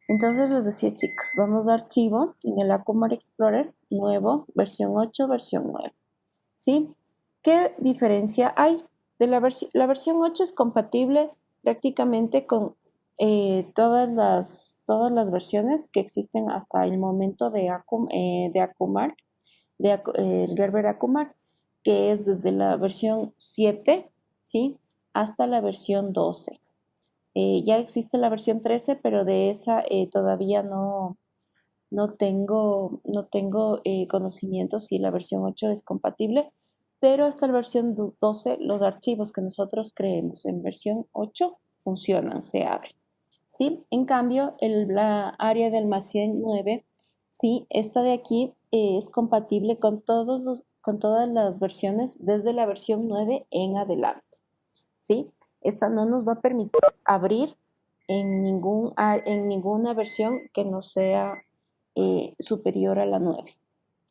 Entonces les decía, chicos, vamos a archivo en el Akumar Explorer nuevo, versión 8, versión 9. ¿Sí? ¿Qué diferencia hay? La versión 8 es compatible prácticamente con todas las versiones que existen hasta el momento de Akumar, el Gerber Akumar, que es desde la versión 7, ¿sí? Hasta la versión 12. Ya existe la versión 13, pero de esa todavía no tengo conocimiento si la versión 8 es compatible, pero hasta la versión 12 los archivos que nosotros creemos en versión 8 funcionan, se abren. ¿Sí? En cambio, la área de almacén 9, sí, esta de aquí es compatible con todas las versiones desde la versión 9 en adelante. ¿Sí? Esta no nos va a permitir abrir en ninguna versión que no sea superior a la 9.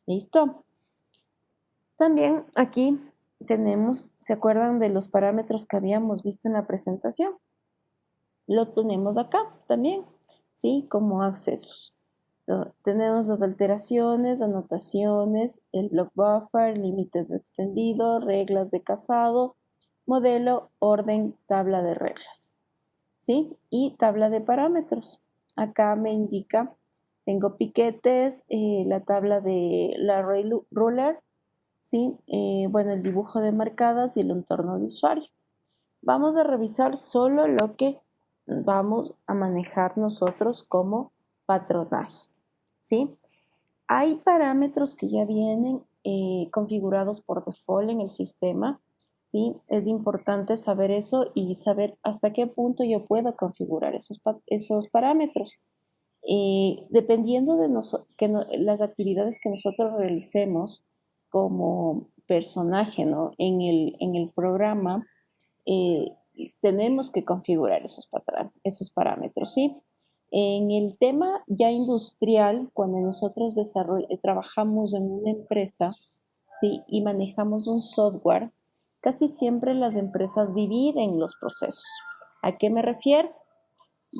¿Listo? También aquí tenemos, ¿se acuerdan de los parámetros que habíamos visto en la presentación? Lo tenemos acá también, ¿sí? Como accesos. Tenemos las alteraciones, anotaciones, el block buffer, límite de extendido, reglas de casado, modelo, orden, tabla de reglas, ¿sí? Y tabla de parámetros. Acá me indica, tengo piquetes, la tabla de la array ruler, ¿sí? Bueno, el dibujo de marcadas y el entorno de usuario. Vamos a revisar solo lo que vamos a manejar nosotros como patronaje, ¿sí? Hay parámetros que ya vienen configurados por default en el sistema, ¿sí? Es importante saber eso y saber hasta qué punto yo puedo configurar esos parámetros. Dependiendo de las actividades que nosotros realicemos como personaje, ¿no? en el programa, eh, tenemos que configurar esos parámetros, ¿sí? En el tema ya industrial, cuando nosotros trabajamos en una empresa, ¿sí? Y manejamos un software, casi siempre las empresas dividen los procesos. ¿A qué me refiero?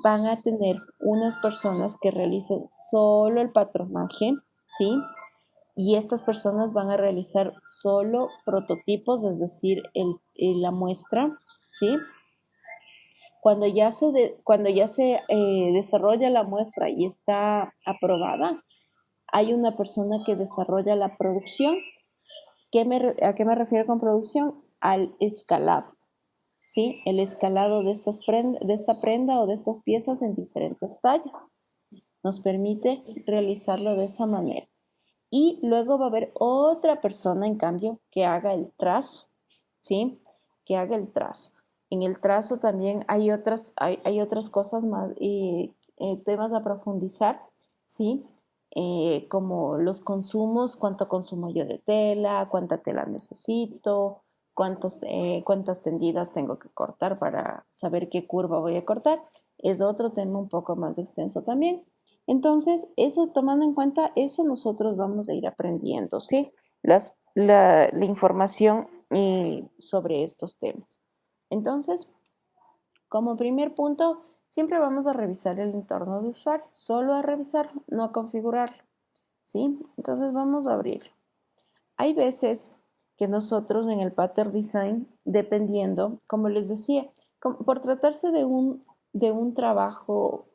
Van a tener unas personas que realicen solo el patronaje, ¿sí? Y estas personas van a realizar solo prototipos, es decir, la muestra, ¿sí? Cuando ya se desarrolla la muestra y está aprobada, hay una persona que desarrolla la producción. ¿A qué me refiero con producción? Al escalado, ¿sí? El escalado de esta prenda o de estas piezas en diferentes tallas. Nos permite realizarlo de esa manera. Y luego va a haber otra persona, en cambio, que haga el trazo, ¿sí? Que haga el trazo. En el trazo también hay otras cosas más, temas a profundizar, ¿sí? Como los consumos, cuánto consumo yo de tela, cuánta tela necesito, cuántas tendidas tengo que cortar para saber qué curva voy a cortar. Es otro tema un poco más extenso también. Entonces, eso tomando en cuenta, eso nosotros vamos a ir aprendiendo, ¿sí? La información sobre estos temas. Entonces, como primer punto, siempre vamos a revisar el entorno de usuario, solo a revisarlo, no a configurarlo, ¿sí? Entonces vamos a abrir. Hay veces que nosotros en el pattern design, dependiendo, como les decía, por tratarse de un trabajo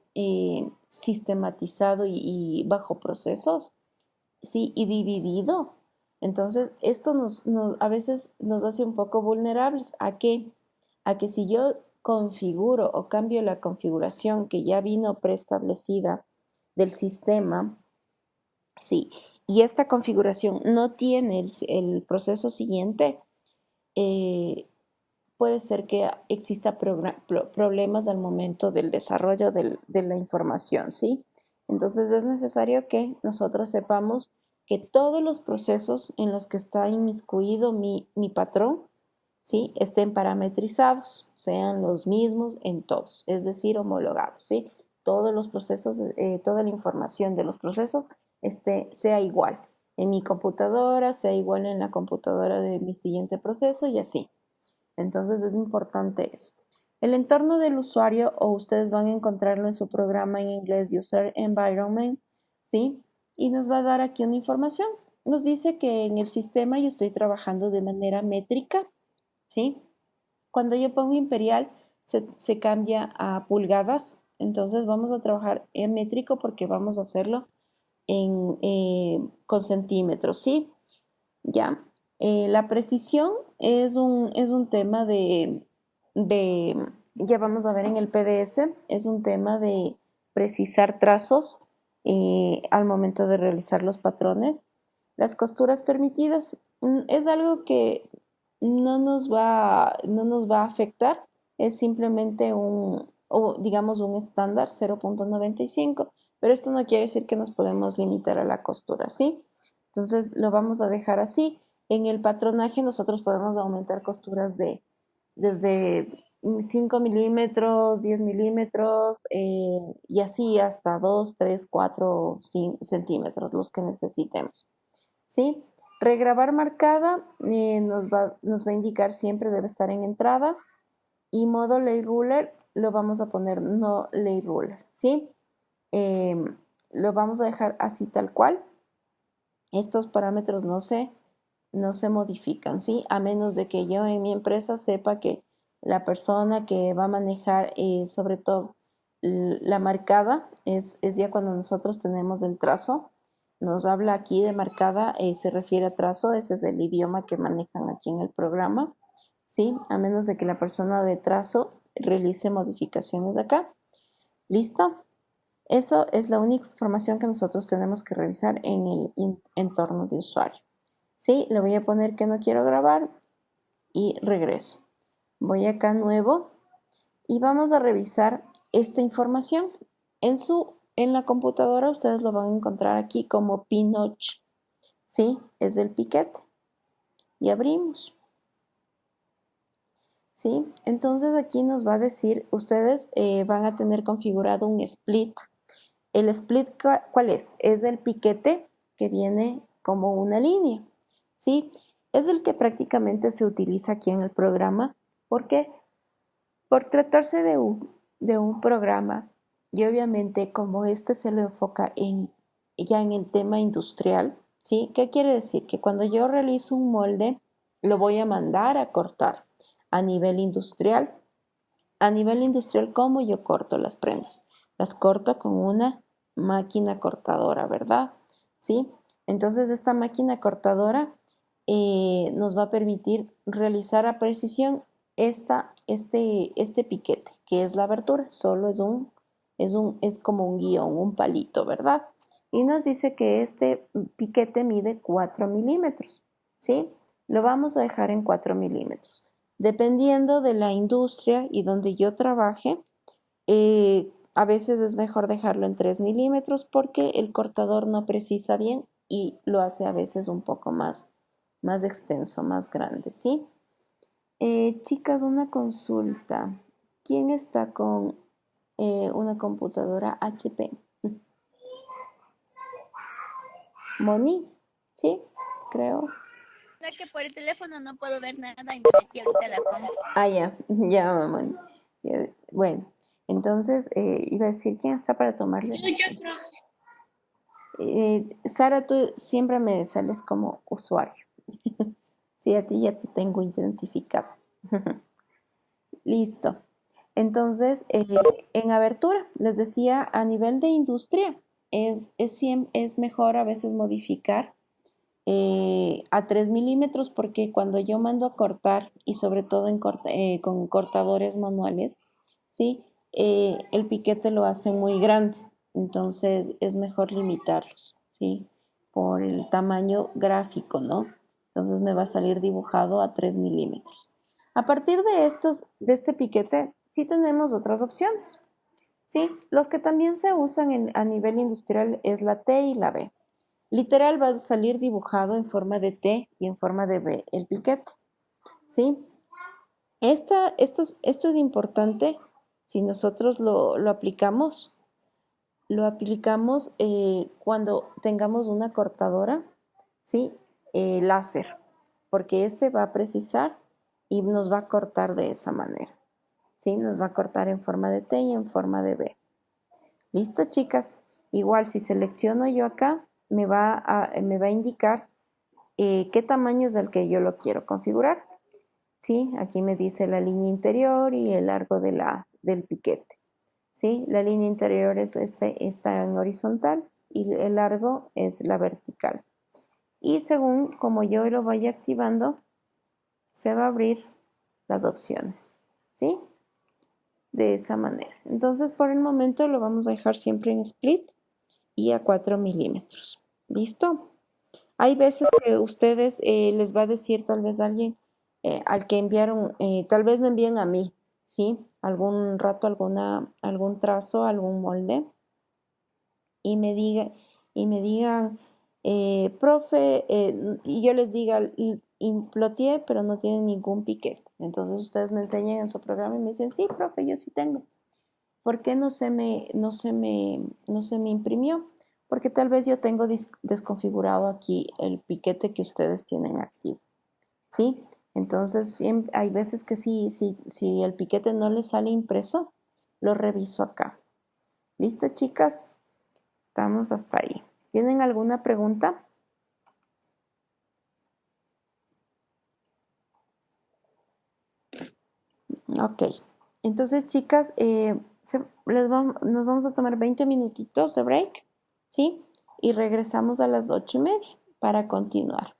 sistematizado y bajo procesos, ¿sí? Y dividido. Entonces, esto a veces nos hace un poco vulnerables. ¿A qué? A que si yo configuro o cambio la configuración que ya vino preestablecida del sistema, sí, y esta configuración no tiene el proceso siguiente, eh, puede ser que exista problemas al momento del desarrollo de la información, ¿sí? Entonces es necesario que nosotros sepamos que todos los procesos en los que está inmiscuido mi patrón, ¿sí? Estén parametrizados, sean los mismos en todos, es decir, homologados, ¿sí? Todos los procesos, toda la información de los procesos sea igual en mi computadora, sea igual en la computadora de mi siguiente proceso y así. Entonces es importante eso. El entorno del usuario, o ustedes van a encontrarlo en su programa en inglés, User Environment, ¿sí? Y nos va a dar aquí una información. Nos dice que en el sistema yo estoy trabajando de manera métrica, ¿sí? Cuando yo pongo imperial, se cambia a pulgadas. Entonces vamos a trabajar en métrico porque vamos a hacerlo con centímetros, ¿sí? Ya. La precisión es un tema ya vamos a ver en el PDS, es un tema de precisar trazos al momento de realizar los patrones. Las costuras permitidas es algo que no nos va a afectar, es simplemente o digamos un estándar 0.95, pero esto no quiere decir que nos podemos limitar a la costura, ¿sí? Entonces lo vamos a dejar así. En el patronaje nosotros podemos aumentar costuras desde 5 milímetros, 10 milímetros y así hasta 2, 3, 4 centímetros, los que necesitemos. ¿Sí? Regrabar marcada nos va a indicar siempre debe estar en entrada y modo lay ruler lo vamos a poner no lay ruler. ¿Sí? Lo vamos a dejar así tal cual. Estos parámetros no se modifican, ¿sí? A menos de que yo en mi empresa sepa que la persona que va a manejar, sobre todo la marcada, es ya cuando nosotros tenemos el trazo. Nos habla aquí de marcada, se refiere a trazo, ese es el idioma que manejan aquí en el programa, ¿sí? A menos de que la persona de trazo realice modificaciones acá. ¿Listo? Eso es la única información que nosotros tenemos que revisar en el entorno de usuario. Sí, le voy a poner que no quiero grabar y regreso. Voy acá a nuevo y vamos a revisar esta información. En la computadora ustedes lo van a encontrar aquí como Pinotch. Sí, es el piquete. Y abrimos. ¿Sí? Entonces aquí nos va a decir, ustedes van a tener configurado un split. El split, ¿cuál es? Es el piquete que viene como una línea, ¿sí? Es el que prácticamente se utiliza aquí en el programa. ¿Por qué? Por tratarse de un programa y obviamente como este se lo enfoca ya en el tema industrial, ¿sí? ¿Qué quiere decir? Que cuando yo realizo un molde, lo voy a mandar a cortar a nivel industrial. A nivel industrial, ¿cómo yo corto las prendas? Las corto con una máquina cortadora, ¿verdad? ¿Sí? Entonces esta máquina cortadora nos va a permitir realizar a precisión este piquete, que es la abertura, solo es como un guión, un palito, ¿verdad? Y nos dice que este piquete mide 4 milímetros, ¿sí? Lo vamos a dejar en 4 milímetros. Dependiendo de la industria y donde yo trabaje, a veces es mejor dejarlo en 3 milímetros porque el cortador no precisa bien y lo hace a veces un poco más extenso, más grande, ¿sí? Chicas, una consulta. ¿Quién está con una computadora HP? Moni, ¿sí? Creo. La que por el teléfono no puedo ver nada y me metí ahorita a la compu. Ah, ya, ya, Moni. Bueno, entonces iba a decir, ¿quién está para tomarle? Soy yo, profe. Sara, tú siempre me sales como usuario. Sí, a ti ya te tengo identificado. Listo. Entonces, en abertura, les decía, a nivel de industria, es mejor a veces modificar a 3 milímetros porque cuando yo mando a cortar, y sobre todo con cortadores manuales, ¿sí? El piquete lo hace muy grande, entonces es mejor limitarlos, ¿sí? Por el tamaño gráfico, ¿no? Entonces me va a salir dibujado a 3 milímetros. A partir de este piquete, sí tenemos otras opciones. Sí, los que también se usan a nivel industrial es la T y la B. Literal va a salir dibujado en forma de T y en forma de B el piquete. ¿Sí? Esto es importante si nosotros lo aplicamos. Lo aplicamos cuando tengamos una cortadora, ¿sí? Láser, porque este va a precisar y nos va a cortar de esa manera. ¿sí? Nos va a cortar en forma de T y en forma de B. ¿Listo, chicas? Igual, si selecciono yo acá, me va a indicar qué tamaño es el que yo lo quiero configurar. ¿Sí? Aquí me dice la línea interior y el largo del piquete. ¿Sí? La línea interior está en horizontal y el largo es la vertical. Y según como yo lo vaya activando, se va a abrir las opciones. ¿Sí? De esa manera. Entonces, por el momento lo vamos a dejar siempre en split y a 4 milímetros. ¿Listo? Hay veces que ustedes les va a decir tal vez alguien al que enviaron, tal vez me envíen a mí, ¿sí? Algún rato algún trazo, algún molde y me digan, profe, y yo les diga, imploteé, pero no tienen ningún piquete. Entonces ustedes me enseñan en su programa y me dicen, sí, profe, yo sí tengo. ¿Por qué no se me imprimió? Porque tal vez yo tengo desconfigurado aquí el piquete que ustedes tienen activo, ¿sí? Entonces, hay veces que si el piquete no les sale impreso, lo reviso acá. ¿Listo, chicas? Estamos hasta ahí. ¿Tienen alguna pregunta? Ok. Entonces, chicas, nos vamos a tomar 20 minutitos de break, ¿sí? Y regresamos a las 8:30 para continuar.